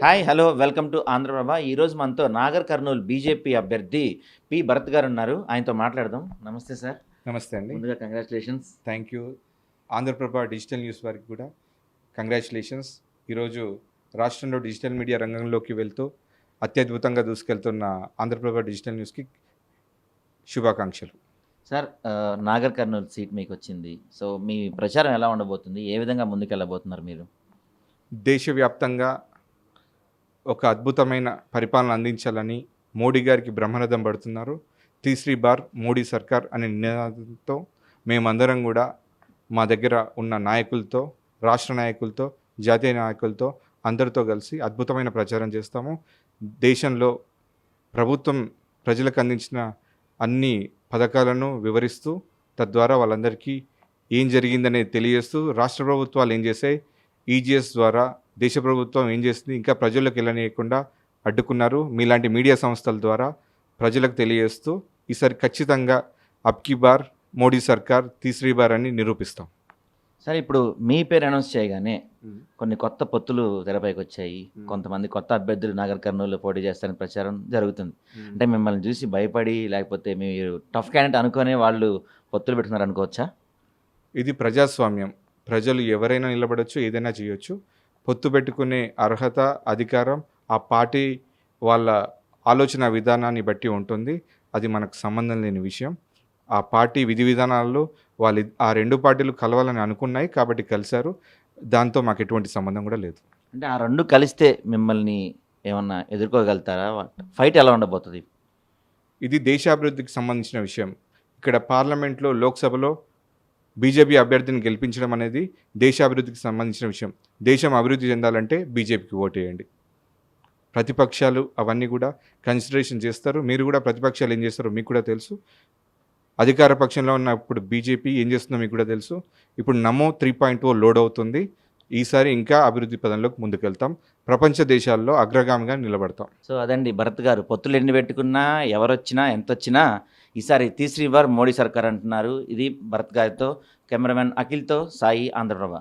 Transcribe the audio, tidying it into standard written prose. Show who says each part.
Speaker 1: Hi hello welcome to Andhra Prabha. ఈరోజు మనతో Nagarkurnool BJP అభ్యర్థి పి భరత్ గారు ఉన్నారు. ఆయనతో మాట్లాడదాం. నమస్తే సార్.
Speaker 2: నమస్తే అండి.
Speaker 1: ముందుగా congratulations.
Speaker 2: Thank you. Andhra Prabha digital news వారికి కూడా కంగ్రాచులేషన్స్. ఈరోజు రాష్ట్రంలో డిజిటల్ మీడియా రంగంలోకి వెళ్తూ అత్యద్భుతంగా దూసుకెళ్తున్న ఆంధ్రప్రభ డిజిటల్ న్యూస్కి శుభాకాంక్షలు.
Speaker 1: సార్, నాగర్ కర్నూలు సీట్ మీకు వచ్చింది. సో మీ ప్రచారం ఎలా ఉండబోతుంది? ఏ విధంగా ముందుకెళ్ళబోతున్నారు మీరు?
Speaker 2: దేశవ్యాప్తంగా ఒక అద్భుతమైన పరిపాలన అందించాలని మోడీ గారికి బ్రహ్మరథం పడుతున్నారు. తీసరీ బార్ మోడీ సర్కార్ అనే నినాదంతో మేమందరం కూడా మా దగ్గర ఉన్న నాయకులతో, రాష్ట్ర నాయకులతో, జాతీయ నాయకులతో అందరితో కలిసి అద్భుతమైన ప్రచారం చేస్తాము. దేశంలో ప్రభుత్వం ప్రజలకు అందించిన అన్ని పథకాలను వివరిస్తూ, తద్వారా వాళ్ళందరికీ ఏం జరిగిందనేది తెలియజేస్తూ, రాష్ట్ర ప్రభుత్వాలు ఏం చేశాయి, ఈజీఎస్ ద్వారా దేశ ప్రభుత్వం ఏం చేస్తుంది, ఇంకా ప్రజలకు వెళ్ళనీయకుండా అడ్డుకున్నారు. మీలాంటి మీడియా సంస్థల ద్వారా ప్రజలకు తెలియజేస్తూ ఈసారి ఖచ్చితంగా అబ్కి బార్ మోడీ సర్కార్ తీసరీ బార్ అని నిరూపిస్తాం.
Speaker 1: సార్, ఇప్పుడు మీ పేరు అనౌన్స్ చేయగానే కొన్ని కొత్త పొత్తులు తెరపైకి వచ్చాయి. కొంతమంది కొత్త అభ్యర్థులు నాగర్ కర్నూలు పోటీ చేస్తారని ప్రచారం జరుగుతుంది. అంటే మిమ్మల్ని చూసి భయపడి, లేకపోతే మీరు టఫ్ క్యాండిడేట్ అనుకునే వాళ్ళు పొత్తులు పెట్టుకున్నారు అనుకోవచ్చా?
Speaker 2: ఇది ప్రజాస్వామ్యం. ప్రజలు ఎవరైనా నిలబడవచ్చు, ఏదైనా చేయొచ్చు. పొత్తు పెట్టుకునే అర్హత, అధికారం ఆ పార్టీ వాళ్ళ ఆలోచన విధానాన్ని బట్టి ఉంటుంది. అది మనకు సంబంధం లేని విషయం. ఆ పార్టీ విధి విధానాల్లో వాళ్ళు ఆ రెండు పార్టీలు కలవాలని అనుకున్నాయి కాబట్టి కలిశారు. దాంతో మాకు ఎటువంటి సంబంధం కూడా లేదు.
Speaker 1: అంటే ఆ రెండు కలిస్తే మిమ్మల్ని ఏమన్నా ఎదుర్కోగలుగుతారా? ఫైట్ ఎలా ఉండబోతుంది?
Speaker 2: ఇది దేశాభివృద్ధికి సంబంధించిన విషయం. ఇక్కడ పార్లమెంట్లో, లోక్సభలో బీజేపీ అభ్యర్థిని గెలిపించడం అనేది దేశాభివృద్ధికి సంబంధించిన విషయం. దేశం అభివృద్ధి చెందాలంటే బీజేపీకి ఓటేయండి. ప్రతిపక్షాలు అవన్నీ కూడా కన్సిడరేషన్ చేస్తారు. మీరు కూడా ప్రతిపక్షాలు ఏం చేస్తారో మీకు కూడా తెలుసు. అధికార పక్షంలో ఉన్నప్పుడు బీజేపీ ఏం చేస్తుందో మీకు కూడా తెలుసు. ఇప్పుడు నమో 3.0 లోడ్ అవుతుంది. ఈసారి ఇంకా అభివృద్ధి పదంలోకి ముందుకెళ్తాం. ప్రపంచ దేశాల్లో అగ్రగామిగా నిలబడతాం.
Speaker 1: సో అదండి భరత్ గారు. పొత్తులు ఎన్ని పెట్టుకున్నా, ఎవరొచ్చినా, ఎంతొచ్చినా ఈసారి తీసరీ బార్ మోడీ సర్కార్ అంటున్నారు. ఇది భరత్ గారితో, కెమెరామెన్ అఖిల్తో సాయి, ఆంధ్రప్రభ.